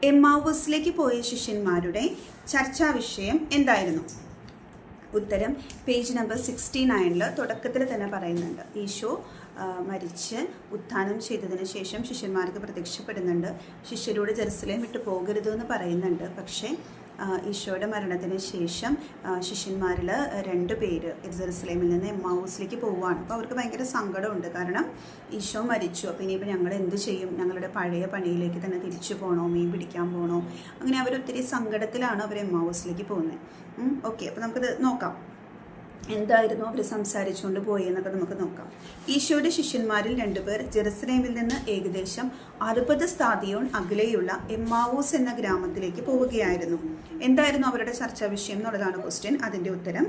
എമ്മാവൂസിലേക്ക് പോയ ശിഷ്യന്മാരുടെ ചർച്ചാ വിഷയം എന്തായിരുന്നു? ഉത്തരം പേജ് നമ്പർ 69 തുടക്കത്തിൽ തന്നെ പറയുന്നുണ്ട്. ഈശോ മരിച്ച് ഉത്ഥാനം ചെയ്തതിന് ശേഷം ശിഷ്യന്മാർക്ക് പ്രത്യക്ഷപ്പെടുന്നുണ്ട്. ശിഷ്യരോട് ജെറുസലേം വിട്ടു പോകരുത് എന്ന് പറയുന്നുണ്ട്. പക്ഷേ ഈശോയുടെ മരണത്തിന് ശേഷം ശിഷ്യന്മാരിൽ 2 പേര് ജെറുസലേമിൽ നിന്ന് എമ്മാവൂസിലേക്ക് പോവുകയാണ്. അപ്പോൾ അവർക്ക് ഭയങ്കര സങ്കടമുണ്ട്. കാരണം ഈശോ മരിച്ചു, അപ്പോൾ ഇനിയിപ്പോൾ ഞങ്ങൾ എന്ത് ചെയ്യും? ഞങ്ങളുടെ പഴയ പണിയിലേക്ക് തന്നെ തിരിച്ചു പോകണോ? മീൻ പിടിക്കാൻ പോകണോ? അങ്ങനെ അവരൊത്തിരി സങ്കടത്തിലാണ് അവർ എമ്മാവൂസിലേക്ക് പോകുന്നത്. ഓക്കെ, അപ്പോൾ നമുക്കത് നോക്കാം. എന്തായിരുന്നു അവർ സംസാരിച്ചുകൊണ്ട് പോയെന്നൊക്കെ നമുക്ക് നോക്കാം. ഈശോയുടെ ശിഷ്യന്മാരിൽ 2 പേർ ജെറുസലേമിൽ നിന്ന് ഏകദേശം 60 സ്ഥാദിയോൺ അകലെയുള്ള എമ്മാവൂസ് എന്ന ഗ്രാമത്തിലേക്ക് പോവുകയായിരുന്നു. എന്തായിരുന്നു അവരുടെ ചർച്ചാ വിഷയം എന്നുള്ളതാണ് ക്വസ്റ്റ്യൻ. അതിൻ്റെ ഉത്തരം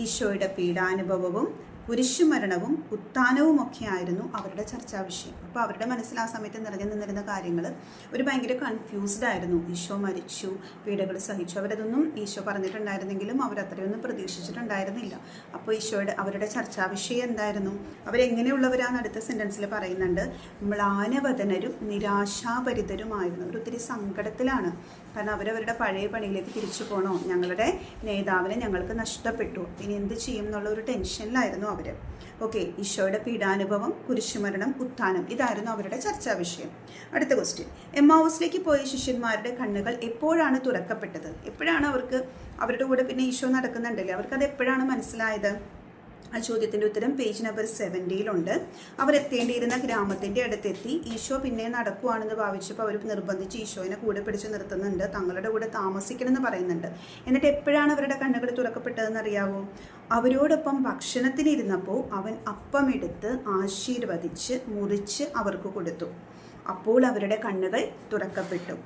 ഈശോയുടെ പീഡാനുഭവവും കുരിശുമരണവും ഉത്ഥാനവും ഒക്കെ ആയിരുന്നു അവരുടെ ചർച്ചാ വിഷയം. അപ്പോൾ അവരുടെ മനസ്സിൽ ആ സമയത്ത് നിറഞ്ഞു നിന്നിരുന്ന കാര്യങ്ങൾ ഒരു ഭയങ്കര കൺഫ്യൂസ്ഡ് ആയിരുന്നു. ഈശോ മരിച്ചു, പീഡകൾ സഹിച്ചു, അവരതൊന്നും ഈശോ പറഞ്ഞിട്ടുണ്ടായിരുന്നെങ്കിലും അവരത്രയൊന്നും പ്രതീക്ഷിച്ചിട്ടുണ്ടായിരുന്നില്ല. അപ്പോൾ അവരുടെ ചർച്ചാ വിഷയം എന്തായിരുന്നു? അവരെങ്ങനെയുള്ളവരാന്ന് അടുത്ത സെൻറ്റൻസിൽ പറയുന്നുണ്ട്. മ്ലാനവദനരും നിരാശാഭരിതരുമായിരുന്നു. അവരൊത്തിരി സങ്കടത്തിലാണ്. കാരണം അവരവരുടെ പഴയ പണിയിലേക്ക് തിരിച്ചു പോകണോ? ഞങ്ങളുടെ നേതാവിനെ ഞങ്ങൾക്ക് നഷ്ടപ്പെട്ടു, ഇനി എന്ത് ചെയ്യും എന്നുള്ള ഒരു ടെൻഷനിലായിരുന്നു അവർ. ഓക്കെ, ഈശോയുടെ പീഡാനുഭവം, കുരിശുമരണം, ഉത്ഥാനം, ഇതായിരുന്നു അവരുടെ ചർച്ചാ വിഷയം. അടുത്ത ക്വസ്റ്റ്യൻ. എമ്മാവൂസിലേക്ക് പോയ ശിഷ്യന്മാരുടെ കണ്ണുകൾ എപ്പോഴാണ് തുറക്കപ്പെട്ടത്? എപ്പോഴാണ് അവരുടെ കൂടെ പിന്നെ ഈശോ നടക്കുന്നുണ്ടല്ലേ, അവർക്കത് എപ്പോഴാണ് മനസ്സിലായത്? ആ ചോദ്യത്തിൻ്റെ ഉത്തരം പേജ് നമ്പർ 70 അവരെത്തേണ്ടിയിരുന്ന ഗ്രാമത്തിൻ്റെ അടുത്തെത്തി. ഈശോ പിന്നെ നടക്കുവാണെന്ന് ഭാവിച്ചപ്പോൾ അവർ നിർബന്ധിച്ച് ഈശോനെ കൂടെ പിടിച്ച് നിർത്തുന്നുണ്ട്. തങ്ങളുടെ കൂടെ താമസിക്കണമെന്ന് പറയുന്നുണ്ട്. എന്നിട്ട് എപ്പോഴാണ് അവരുടെ കണ്ണുകൾ തുറക്കപ്പെട്ടതെന്ന് അറിയാവോ? അവരോടൊപ്പം ഭക്ഷണത്തിനിരുന്നപ്പോൾ അവൻ അപ്പമെടുത്ത് ആശീർവദിച്ച് മുറിച്ച് അവർക്ക് കൊടുത്തു. അപ്പോൾ അവരുടെ കണ്ണുകൾ തുറക്കപ്പെട്ടു.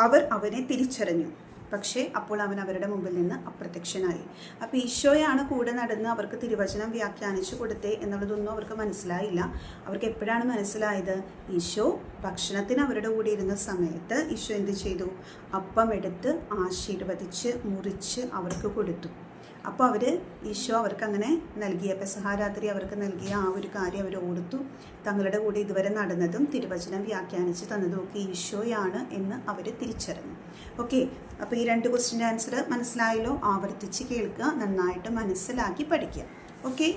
അവർ അവനെ തിരിച്ചറിഞ്ഞു. പക്ഷേ അപ്പോൾ അവൻ അവരുടെ മുമ്പിൽ നിന്ന് അപ്രത്യക്ഷനായി. അപ്പോൾ ഈശോയാണ് കൂടെ നടന്ന് അവർക്ക് തിരുവചനം വ്യാഖ്യാനിച്ചു കൊടുത്തേ എന്നുള്ളതൊന്നും അവർക്ക് മനസ്സിലായില്ല. അവർക്ക് എപ്പോഴാണ് മനസ്സിലായത്? ഈശോ ഭക്ഷണത്തിന് അവരുടെ കൂടെ ഇരുന്ന സമയത്ത് ഈശോ എന്ത് ചെയ്തു? അപ്പം എടുത്ത് ആശീർവദിച്ച് മുറിച്ച് അവർക്ക് കൊടുത്തു. അപ്പോൾ ഈശോ അവർക്ക് അങ്ങനെ നൽകിയ പെസഹാരാത്രി അവർക്ക് നൽകിയ ആ ഒരു കാര്യം അവർ ഓർത്തു. തങ്ങളുടെ കൂടെ ഇതുവരെ നടന്നതും തിരുവചനം വ്യാഖ്യാനിച്ച് തന്നതും ഒക്കെ ഈശോയാണ് എന്ന് അവർ തിരിച്ചറിഞ്ഞു. ഓക്കെ, അപ്പോൾ ഈ 2 ക്വസ്റ്റ്യൻ്റെ ആൻസർ മനസ്സിലായല്ലോ? ആവർത്തിച്ച് കേൾക്കുക, നന്നായിട്ട് മനസ്സിലാക്കി പഠിക്കുക. ഓക്കെ.